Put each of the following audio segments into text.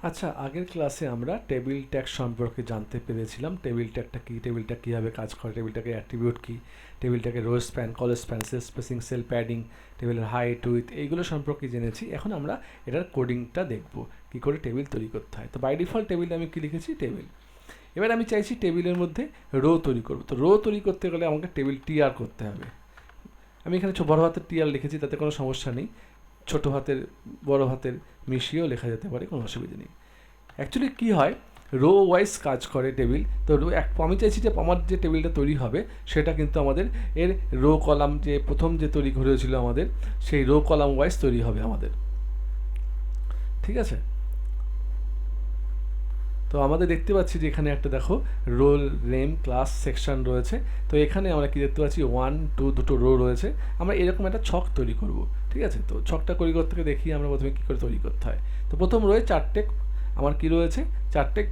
আচ্ছা, আগের ক্লাসে আমরা টেবিল ট্যাগ সম্পর্কে জানতে পেরেছিলাম। টেবিল ট্যাগটা কী, টেবিলটা কীভাবে কাজ করে, টেবিলটাকে অ্যাট্রিবিউট কী, টেবিলটাকে row span, column span, cell spacing, cell padding, টেবিলের হাইট উইথ, এইগুলো সম্পর্কে জেনেছি। এখন আমরা এটার কোডিংটা দেখব, কী করে টেবিল তৈরি করতে হয়। তো বাই ডিফল্ট টেবিলে আমি কী লিখেছি, টেবিল। এবার আমি চাইছি টেবিলের মধ্যে রো তৈরি করব। তো রো তৈরি করতে গেলে আমাকে টেবিল টিআর করতে হবে। আমি এখানে বড় হাতের টিআর লিখেছি, তাতে কোনো সমস্যা নেই। ছোটো হাতের বড় হাতের মিশিয়েও লেখা যেতে পারে, কোনো অসুবিধা নেই। অ্যাকচুয়ালি কী হয়, রো ওয়াইজ কাজ করে টেবিল। তো আমি চাইছি যে আমার যে টেবিলটা তৈরি হবে সেটা কিন্তু আমাদের এর রো কলাম, যে প্রথম যে তৈরি হয়েছিল আমাদের, সেই রো কলাম ওয়াইজ তৈরি হবে আমাদের। ঠিক আছে, তো আমাদের দেখতে পাচ্ছি যে এখানে একটা দেখো রোল নেম ক্লাস সেকশন রয়েছে। তো এখানে আমরা কি দেখতে পাচ্ছি, 1 2 দুটো রো রয়েছে। আমরা এরকম একটা ছক তৈরি করব। ঠিক আছে, তো ছকটা তৈরি করতে দেখি আমরা প্রথমে কী করে তৈরি করতে হয়। তো প্রথম রোয়ে 4টে আমার কী রয়েছে, 4টে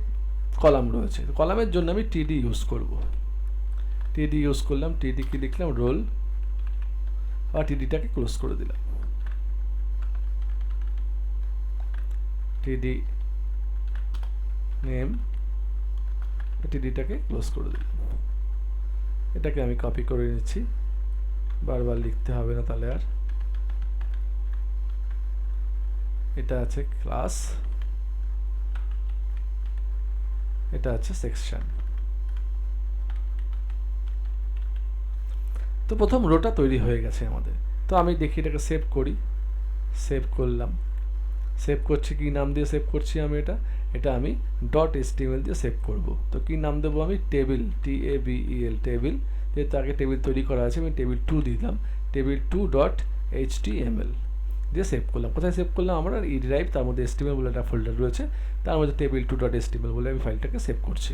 কলাম রয়েছে। তো কলামের জন্য আমি টিডি ইউজ করব। টিডি ইউজ করলাম, টিডি কি লিখলাম, রোল, আর টিডিটাকে ক্লোজ করে দিলাম। টিডি নেম, টিডিটাকে ক্লোজ করে দিলাম। এটাকে আমি কপি করে নিচ্ছি, বারবার লিখতে হবে না তাহলে আর। এটা আছে ক্লাস, এটা আছে সেকশন। তো প্রথম রোটা তৈরি হয়ে গেছে আমাদের। তো আমি দেখি এটাকে সেভ করি, সেভ করলাম। সেভ করছি, কী নাম দিয়ে সেভ করছি আমি এটা আমি .html দিয়ে সেভ করব। তো কী নাম দেবো আমি, টেবিল, TABEL, টেবিল। যেহেতু আগে টেবিল তৈরি করা আছে, আমি টেবিল 2 দিলাম, টেবিল 2.html দিয়ে সেভ করলাম। কোথায় সেভ করলাম, আমরা ই ড্রাইভ, তার মধ্যে HTML বলে একটা ফোল্ডার রয়েছে, তার মধ্যে টেবিল 2.html বলে আমি ফাইলটাকে সেভ করছি।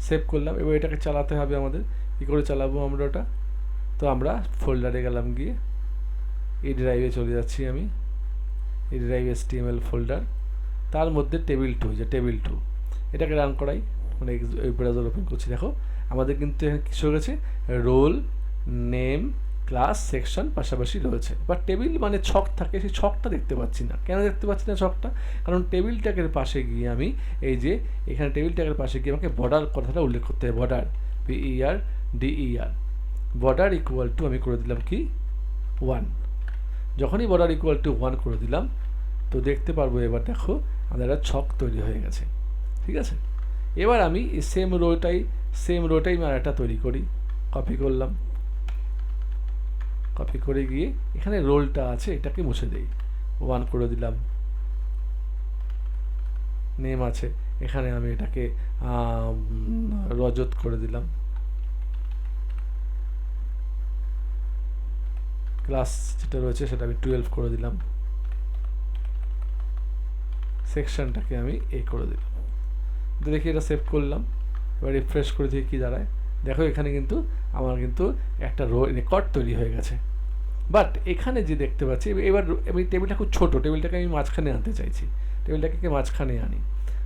সেভ করলাম। এবার এটাকে চালাতে হবে আমাদের। কী করে চালাবো আমরা ওটা, তো আমরা ফোল্ডারে গেলাম, গিয়ে ই ড্রাইভে চলে যাচ্ছি আমি, ই ড্রাইভ HTML ফোল্ডার, তার মধ্যে টেবিল 2, যে টেবিল 2, এটাকে রান করাই, মানে এই ব্রাউজার ওপেন করছি। দেখো আমাদের কিন্তু এখানে কিছু রয়েছে, রোল নেম ক্লাস সেকশন পাশাপাশি রয়েছে। বাট টেবিল মানে ছক থাকে, সেই ছকটা দেখতে পাচ্ছি না। কেন দেখতে পাচ্ছি না ছকটা, কারণ টেবিল ট্যাগের পাশে গিয়ে আমি, এই যে এখানে টেবিল ট্যাগের পাশে গিয়ে আমাকে বর্ডার কথাটা উল্লেখ করতে হবে। Border, BERDER, border equal to আমি করে দিলাম কি 1। যখনই বর্ডার ইকুয়াল টু 1 করে দিলাম, তো দেখতে পারবো এবার দেখো আমাদের একটা ছক তৈরি হয়ে গেছে। ঠিক আছে, এবার আমি সেম রোটাই আমি আরেকটা তৈরি করি। কপি করলাম, কপি করে গিয়ে এখানে রোলটা আছে এটাকে মুছে দেই, 1 করে দিলাম। নেম আছে, এখানে আমি এটাকে রজত করে দিলাম। ক্লাস যেটা রয়েছে সেটা আমি 12 করে দিলাম। সেকশনটাকে আমি করে দিলাম। দেখি এটা সেভ করলাম। এবার রিফ্রেশ করে দিয়ে কী দাঁড়ায়, দেখো এখানে কিন্তু আমার কিন্তু একটা রেকর্ড তৈরি হয়ে গেছে। বাট এখানে যে দেখতে পাচ্ছি, এবার আমি টেবিলটা খুব ছোটো, টেবিলটাকে আমি মাঝখানে আনতে চাইছি, টেবিলটাকে মাঝখানে আনি।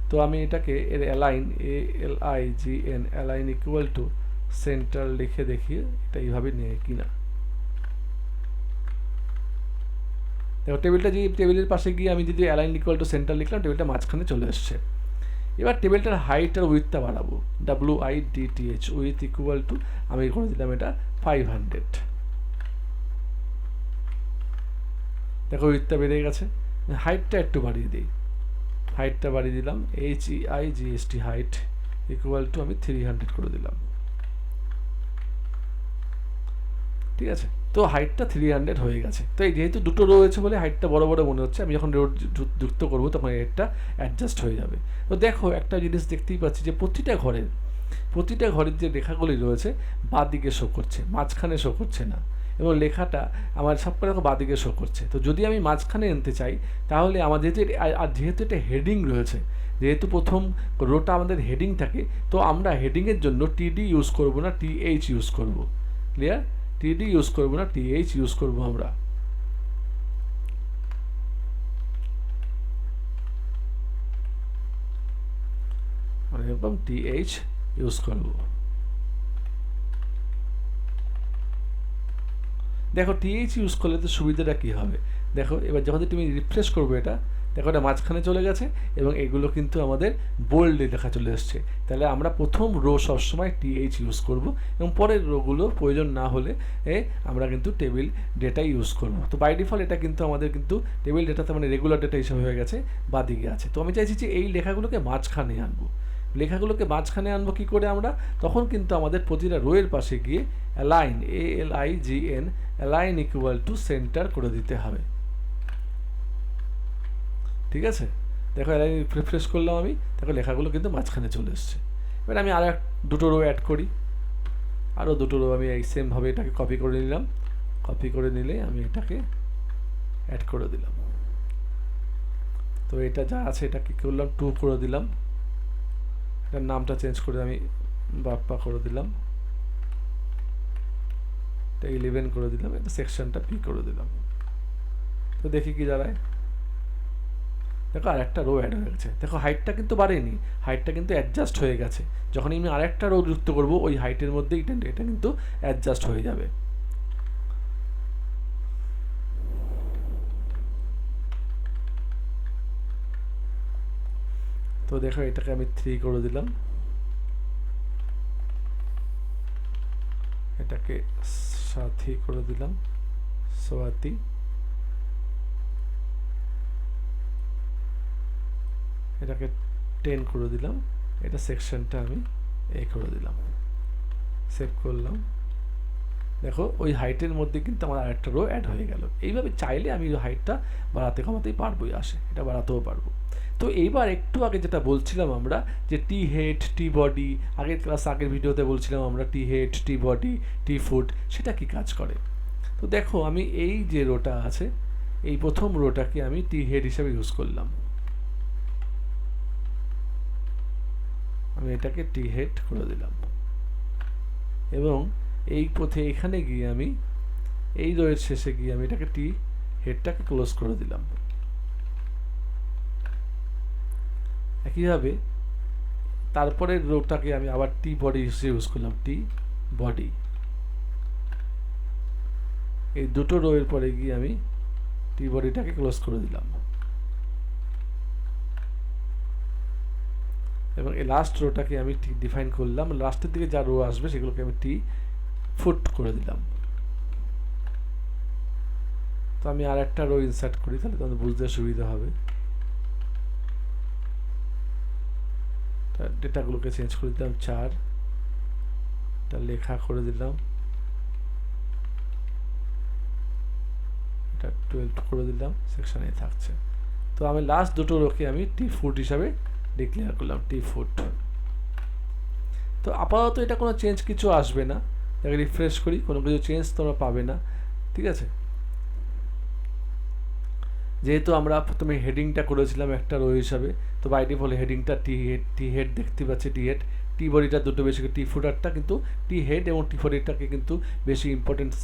তো আমি এটাকে এর align, ALIGN, align equal to centre লিখে দেখি এটা এইভাবে নিয়ে কি না। দেখো টেবিলটা যে টেবিলের পাশে গিয়ে আমি যদি অ্যালাইন ইকুয়াল টু সেন্টার লিখলাম, টেবিলটা মাঝখানে চলে এসছে। এবার টেবিলটার হাইট আর উইথটা বাড়াবো, WIDTH, উইথ ইকুয়াল টু আমি করে দিলাম এটা 500। দেখো উইথটা বেড়ে গেছে। হাইটটা একটু বাড়িয়ে দিই, হাইটটা বাড়িয়ে দিলাম, HEIGST, হাইট ইকুয়াল টু আমি 300 করে দিলাম। ঠিক আছে, তো হাইটটা 300 হয়ে গেছে। তো এই যেহেতু দুটো রো রয়েছে বলে হাইটটা বড় বড় মনে হচ্ছে, আমি যখন রো যুক্ত করবো তখন এটা অ্যাডজাস্ট হয়ে যাবে। তো দেখো একটা জিনিস দেখতেই পাচ্ছি যে প্রতিটা ঘরের যে রেখাগুলি রয়েছে বাঁদিকে শো করছে, মাঝখানে শো করছে না, এবং লেখাটা আমার সব করে বাঁদিকে শো করছে। তো যদি আমি মাঝখানে আনতে চাই তাহলে আমাদের যেহেতু এটা হেডিং রয়েছে, যেহেতু প্রথম রোটা আমাদের হেডিং থাকে, তো আমরা হেডিংয়ের জন্য TD ইউজ করব না, TH ইউজ করব। ক্লিয়ার, TD ইউজ করব না, TH ইউজ করব আমরা। এরকম TH ইউজ করব। দেখো TH ইউজ করলে তো সুবিধাটা কী হবে, দেখো এবার যখন তুমি রিফ্রেশ করবে এটা, দেখো এটা মাঝখানে চলে গেছে এবং এগুলো কিন্তু আমাদের বোল্ডে লেখা চলে এসছে। তাহলে আমরা প্রথম রো সবসময় টিএইচ ইউজ করব এবং পরের রোগুলো প্রয়োজন না হলে আমরা কিন্তু টেবিল ডেটা ইউজ করব। তো বাই ডিফল্ট এটা কিন্তু আমাদের কিন্তু টেবিল ডেটাতে মানে রেগুলার ডেটা হিসেবে হয়ে গেছে, বাদিকে আছে। তো আমি চাইছি যে এই লেখাগুলোকে মাঝখানে আনবো। লেখাগুলোকে মাঝখানে আনবো কী করে আমরা? তখন কিন্তু আমাদের প্রতিটা রোয়ের পাশে গিয়ে align, ALIGN, align equal to centre করে দিতে হবে। ঠিক আছে, দেখো অ্যালাইন রিফ্রেশ করলাম আমি, দেখো লেখাগুলো কিন্তু মাঝখানে চলে এসছে। এবার আমি আর দুটো রো অ্যাড করি, আরও দুটো রো আমি এই সেমভাবে এটাকে কপি করে নিলাম। কপি করে নিলে আমি এটাকে অ্যাড করে দিলাম। তো এটা যা আছে এটা কী করলাম, 2 করে দিলাম। এটার নামটা চেঞ্জ করে আমি বাপ্পা করে দিলাম। এটা 11 করে দিলাম। এটা সেকশনটা P করে দিলাম। তো দেখি কি দাঁড়ায়। দেখো আর একটা রো অ্যাড হয়ে গেছে। দেখো হাইটটা কিন্তু বাড়েনি, হাইটটা কিন্তু অ্যাডজাস্ট হয়ে গেছে। যখন আমি আর একটা রো যুক্ত করবো ওই হাইটের মধ্যেই এটা কিন্তু অ্যাডজাস্ট হয়ে যাবে। তো দেখো এটাকে আমি 3 করে দিলাম, এটাকে সাথী করে দিলাম, সোয়াতি। এটাকে 10 করে দিলাম। এটা সেকশনটা আমি করে দিলাম, সেভ করলাম। দেখো ওই হাইটের মধ্যে কিন্তু আমার আরেকটা রো অ্যাড হয়ে গেল। এইভাবে চাইলে আমি হাইটটা বাড়াতে কমাতেই পারবোই, আসে এটা বাড়াতেও পারবো। তো এইবার একটু আগে যেটা বলছিলাম আমরা যে টি হেড, টি বডি, আগের ভিডিওতে বলছিলাম আমরা টি হেড, টি বডি, টি ফুট, সেটা কি কাজ করে। তো দেখো আমি এই যে রোটা আছে, এই প্রথম রোটাকে আমি টি হেড হিসাবে ইউজ করলাম। আমি এটাকে টি হেড করে দিলাম এবং এই পথে এখানে গিয়ে আমি এই রোয়ের শেষে গিয়ে আমি এটাকে টি হেডটাকে ক্লোজ করে দিলাম। একইভাবে তারপরে রোটাকে আমি আবার টি বডি হিসেবে ইউজ করলাম, টি বডি। এই দুটো রোয়ের পরে গিয়ে আমি টি বডিটাকে ক্লোজ করে দিলাম এবং এই লাস্ট রোটাকে আমি টি ডিফাইন করলাম। লাস্টের দিকে যা রো আসবে সেগুলোকে আমি টি ফুট করে দিলাম। তো আমি আর একটা রো ইনসার্ট করি, তাহলে তোমাদের বুঝতে সুবিধা হবে। ডেটাগুলোকে চেঞ্জ করে দিলাম 4, এটা লেখা করে দিলাম, এটা 12 করে দিলাম, সেকশনে থাকছে। তো আমি লাস্ট দুটো রোকে আমি টি ফুট হিসাবে ডিক্লেয়ার করলাম, টি ফুট। তো আপাতত এটা কোনো চেঞ্জ কিছু আসবে না, এটাকে রিফ্রেশ করি, কোনো কিছু চেঞ্জ তোমরা পাবে না। ঠিক আছে, যেহেতু আমরা প্রথমে হেডিংটা করেছিলাম একটা রো হিসাবে, তো বাই ডিফল্ট হেডিংটা টি হেড দেখতে পাচ্ছি, টি হেড। টি বডিটা দুটো বেশি, টি ফুটারটা কিন্তু টি হেড এবং টি বডিটাকে কিন্তু বেশি ইম্পর্টেন্স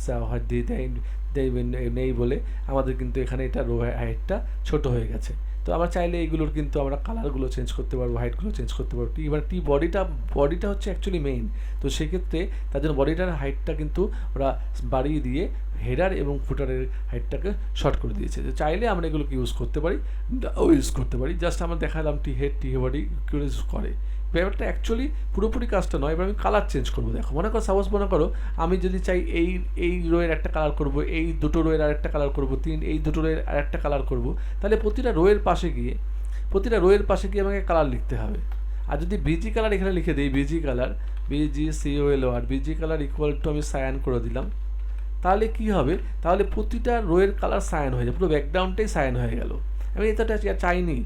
নেই বলে আমাদের কিন্তু এখানে এটা রো হাইটটা ছোট হয়ে গেছে। তো আমরা চাইলে এইগুলোর কিন্তু আমরা কালারগুলো চেঞ্জ করতে পারবো, হাইটগুলো চেঞ্জ করতে পারবো। এবার টি বডিটা হচ্ছে অ্যাকচুয়ালি মেইন। তো সেক্ষেত্রে তার জন্য বডিটার হাইটটা কিন্তু ওরা বাড়িয়ে দিয়ে হেডার এবং ফুটারের হাইটটাকে শর্ট করে দিয়েছে। তো চাইলে আমরা এগুলোকে ইউজ করতে পারি, ইউজ করতে পারি। জাস্ট আমরা দেখালাম টি হেড, টি বডি ইউজ করে। ব্যাপারটা অ্যাকচুয়ালি পুরোপুরি কাজটা নয়। এবার আমি কালার চেঞ্জ করবো। দেখো মনে করো আমি যদি চাই এই রোয়ের একটা কালার করব, এই দুটো রোয়ের আর একটা কালার করব, এই দুটো রোয়ের আর একটা কালার করব, তাহলে প্রতিটা রোয়ের পাশে গিয়ে আমাকে কালার লিখতে হবে। আর যদি বিজি কালার এখানে লিখে দিই, busy colour, BGCOLOR, busy colour equal to আমি সায়ান করে দিলাম, তাহলে কি হবে, তাহলে প্রতিটা রোয়ের কালার সায়ান হয়ে যাবে, পুরো ব্যাকগ্রাউন্ডটাই সায়ান হয়ে গেল। আমি এটা চাইনি,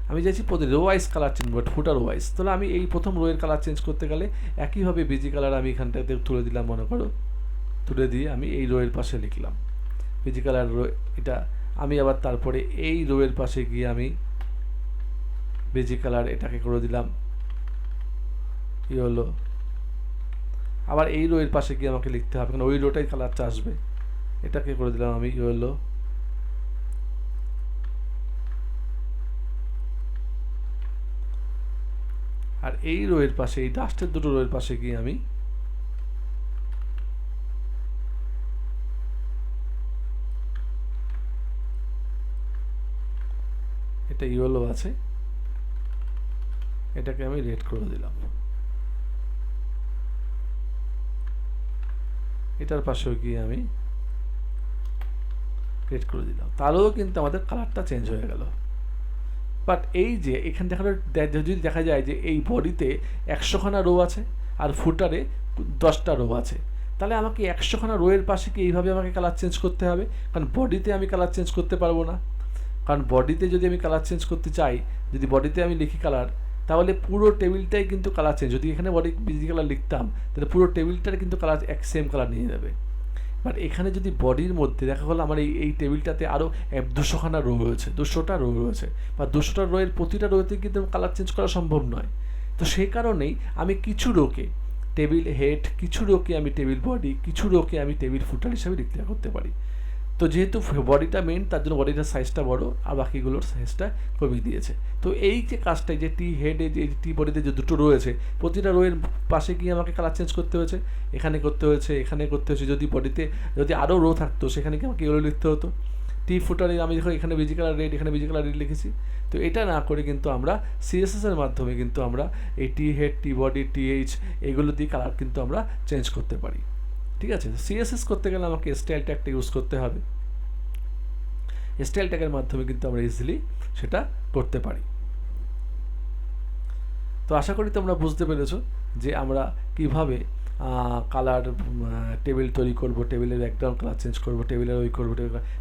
আমি চাইছি প্রতি রো ওয়াইজ কালার চেঞ্জ করবো, ফুটার ওয়াইজ। তাহলে আমি এই প্রথম রোয়ের কালার চেঞ্জ করতে গেলে একইভাবে বিজি কালার আমি এখানটাতে তুলে দিলাম, মনে করো তুলে দিয়ে আমি এই রোয়ের পাশে লিখলাম বিজি কালার রো। এটা আমি আবার তারপরে এই রোয়ের পাশে গিয়ে আমি বিজি কালার এটাকে করে দিলাম ইয়েলো। আবার এই রোয়ের পাশে গিয়ে আমাকে লিখতে হবে, কারণ ওই রোটাই কালারটা আসবে, এটাকে করে দিলাম আমি ইয়েলো। আর এই রোয়ের পাশে, এই ডাস্টের দুটো রোয়ের পাশে গিয়ে আমি এটা ইয়েলো আছে, এটাকে আমি রেড করে দিলাম। এটার পাশেও গিয়ে আমি রেড করে দিলাম, তাহলেও কিন্তু আমাদের কালারটা চেঞ্জ হয়ে গেল। বাট এই যে এখানে যদি দেখা যায় যে এই বডিতে 100খানা রো আছে আর ফুটারে 10টা রো আছে, তাহলে আমাকে 100খানা রোয়ের পাশে কি এইভাবে আমাকে কালার চেঞ্জ করতে হবে, কারণ বডিতে আমি কালার চেঞ্জ করতে পারবো না। কারণ বডিতে যদি আমি কালার চেঞ্জ করতে চাই, যদি বডিতে আমি লিখি কালার, তাহলে পুরো টেবিলটাই কিন্তু কালার চেঞ্জ। যদি এখানে বডি বিজি কালার লিখতাম তাহলে পুরো টেবিলটার কিন্তু কালার সেম কালার নিয়ে যাবে। বাট এখানে যদি বডির মধ্যে দেখা হলো আমার এই টেবিলটাতে আরও 200খানা রো রয়েছে, 200টা রো রয়েছে, বা 200টা রোয়ের প্রতিটা রোতে কিন্তু কালার চেঞ্জ করা সম্ভব নয়। তো সেই কারণেই আমি কিছু রোকে টেবিল হেড, কিছু রোকে আমি টেবিল বডি, কিছু রোকে আমি টেবিল ফুটার হিসাবে ডিক্লেয়ার করতে পারি। তো যেহেতু বডিটা মেন, তার জন্য বডিটার সাইজটা বড় আর বাকিগুলোর সাইজটা কমিয়ে দিয়েছে। তো এই যে কাজটা, যে টি হেডে যে টি বডিতে যে দুটো রয়েছে, প্রতিটা রোয়ের পাশে গিয়ে আমাকে কালার চেঞ্জ করতে হয়েছে, এখানে করতে হয়েছে, এখানে করতে হয়েছে। যদি বডিতে যদি আরও রো থাকতো সেখানে কি আমাকে এগুলো লিখতে হতো। টি ফুটারে আমি দেখো এখানে বিজি কালার রেড, এখানে বিজি কালার রেড লিখেছি। তো এটা না করে কিন্তু আমরা সিএসএসের মাধ্যমে কিন্তু আমরা এই টি হেড, টি বডি, টিএইচ এগুলো দিয়ে কালার কিন্তু আমরা চেঞ্জ করতে পারি। ঠিক আছে, সিএসএস করতে গেলে আমাকে স্টাইল ট্যাগটা ইউজ করতে হবে। স্টাইল ট্যাগের মাধ্যমে কিন্তু আমরা ইজিলি সেটা করতে পারি। তো আশা করি তোমরা বুঝতে পেরেছো যে আমরা কিভাবে কালার টেবিল তৈরি করব, টেবিলের ব্যাকগ্রাউন্ড কালার চেঞ্জ করব, টেবিলের ওই করবো,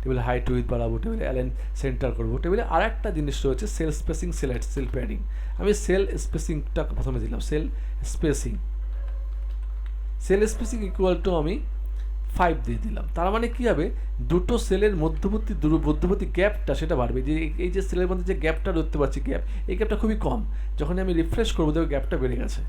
টেবিলের হাইট উইথ বাড়াবো, টেবিলে অ্যালাইন সেন্টার করবো। টেবিলে আর একটা জিনিস রয়েছে সেল স্পেসিং, সেল প্যাডিং। আমি সেল স্পেসিংটা প্রথমে দিলাম, সেল স্পেসিং ইকুয়াল টু আমি 5 দিয়ে দিলাম। তার মানে কী হবে, দুটো সেলের মধ্যবর্তী গ্যাপটা সেটা বাড়বে। যে এই যে সেলের মধ্যে যে গ্যাপটা দেখতে পাচ্ছি, এই গ্যাপটা খুবই কম। যখন আমি রিফ্রেশ করবো দেখো গ্যাপটা বেড়ে গেছে,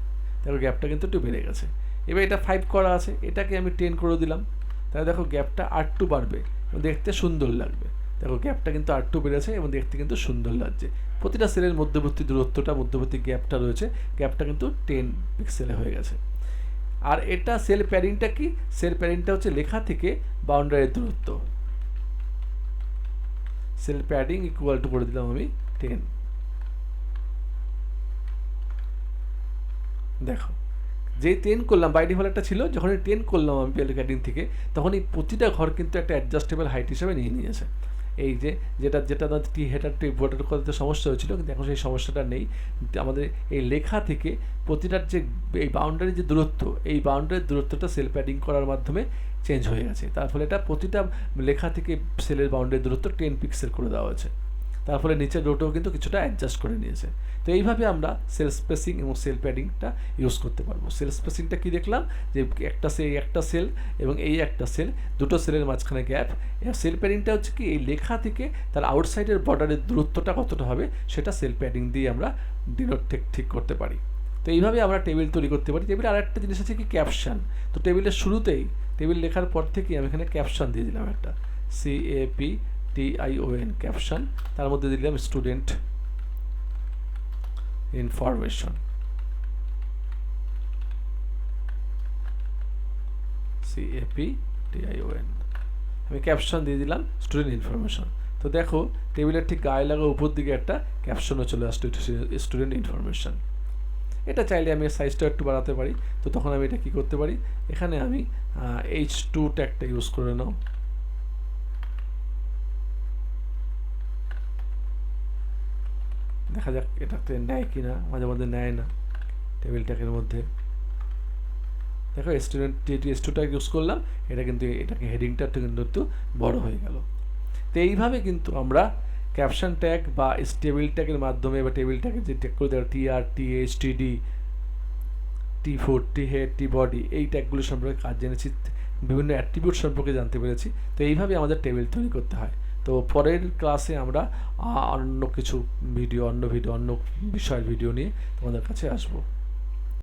দেখো গ্যাপটা কিন্তু একটু বেড়ে গেছে। এবার এটা 5 করা আছে, এটাকে আমি 10 করে দিলাম, তাহলে দেখো গ্যাপটা আর2 বাড়বে এবং দেখতে সুন্দর লাগবে। দেখো গ্যাপটা কিন্তু আর2 বেড়েছে এবং দেখতে কিন্তু সুন্দর লাগছে। প্রতিটা সেলের মধ্যবর্তী দূরত্বটা, মধ্যবর্তী গ্যাপটা রয়েছে, গ্যাপটা কিন্তু 10 পিক্সেলে হয়ে গেছে। আর এটা সেল প্যাডিংটা কি, সেল প্যাডিংটা হচ্ছে লেখা থেকে বাউন্ডারির দূরত্ব। সেল প্যাডিং ইকুয়াল টু করে দিলাম আমি 10। দেখো যেই 10 করলাম, বাই ডিফল্ট একটা ছিল, যখন 10 করলাম আমি প্যাডিং থেকে, তখন এই প্রতিটা ঘর কিন্তু একটা অ্যাডজাস্টেবল হাইট হিসাবে নিয়ে নিয়েছে। এই যে যেটা টি হেডার টি বোর্ডের করতে সমস্যা হয়েছিল, কিন্তু এখন সেই সমস্যাটা নেই। আমাদের এই লেখা থেকে প্রতিটার যে এই বাউন্ডারির যে দূরত্ব, এই বাউন্ডারির দূরত্বটা সেল প্যাডিং করার মাধ্যমে চেঞ্জ হয়ে গেছে। তার ফলে এটা প্রতিটা লেখা থেকে সেলের বাউন্ডারির দূরত্ব 10 পিক্সেল করে দেওয়া হয়েছে। তার ফলে নিচের রোটাও কিন্তু কিছুটা অ্যাডজাস্ট করে নিয়েছে। তো এইভাবে আমরা সেল স্পেসিং এবং সেল প্যাডিংটা ইউজ করতে পারবো। সেল স্পেসিংটা কি দেখলাম, যে একটা সেল এবং এই একটা সেল, দুটো সেলের মাঝখানে গ্যাপ। সেল প্যাডিংটা হচ্ছে কি, এই লেখা থেকে তার আউটসাইডের বর্ডারের দূরত্বটা কতটা হবে সেটা সেল প্যাডিং দিয়ে আমরা ডিনোট ঠিক করতে পারি। তো এইভাবে আমরা টেবিল তৈরি করতে পারি। টেবিলে আর একটা জিনিস আছে কি, ক্যাপশন। তো টেবিলের শুরুতেই, টেবিল লেখার পর থেকেই আমি এখানে ক্যাপশন দিয়ে দিলাম একটা, CAPTION ক্যাপশন। তার মধ্যে দিলাম স্টুডেন্ট ইনফরমেশন, CAPTION। আমি ক্যাপশন দিয়ে দিলাম স্টুডেন্ট ইনফরমেশন। তো দেখো টেবিলের ঠিক গায়ে লাগা উপর দিকে একটা ক্যাপশনও চলে আসতো, স্টুডেন্ট ইনফরমেশন। এটা চাইলে আমি সাইজটা একটু বাড়াতে পারি। তো তখন আমি এটা কী করতে পারি, এখানে আমি H2 ট্যাগটা ইউজ করে নাও। দেখা যাক এটাতে নেয় কি না, মাঝে মধ্যে নেয় না টেবিল ট্যাগের মধ্যে। দেখো স্টুডেন্ট যেটি S2 ট্যাগ ইউজ করলাম, এটা কিন্তু এটাকে হেডিংটা কিন্তু একটু বড় হয়ে গেল। তো এইভাবে কিন্তু আমরা ক্যাপশন ট্যাগ বা টেবিল ট্যাগের মাধ্যমে, বা টেবিল ট্যাগের যে ট্যাগ করে দেওয়া TR, TH, TD, T4, T head, T body, এই ট্যাগগুলো সম্পর্কে কাজ জেনেছি, বিভিন্ন অ্যাট্রিবিউট সম্পর্কে জানতে পেরেছি। তো এইভাবে আমাদের টেবিল তৈরি করতে হয়। তো পরের ক্লাসে আমরা অন্য বিষয়ের ভিডিও নিয়ে তোমাদের কাছে আসবো।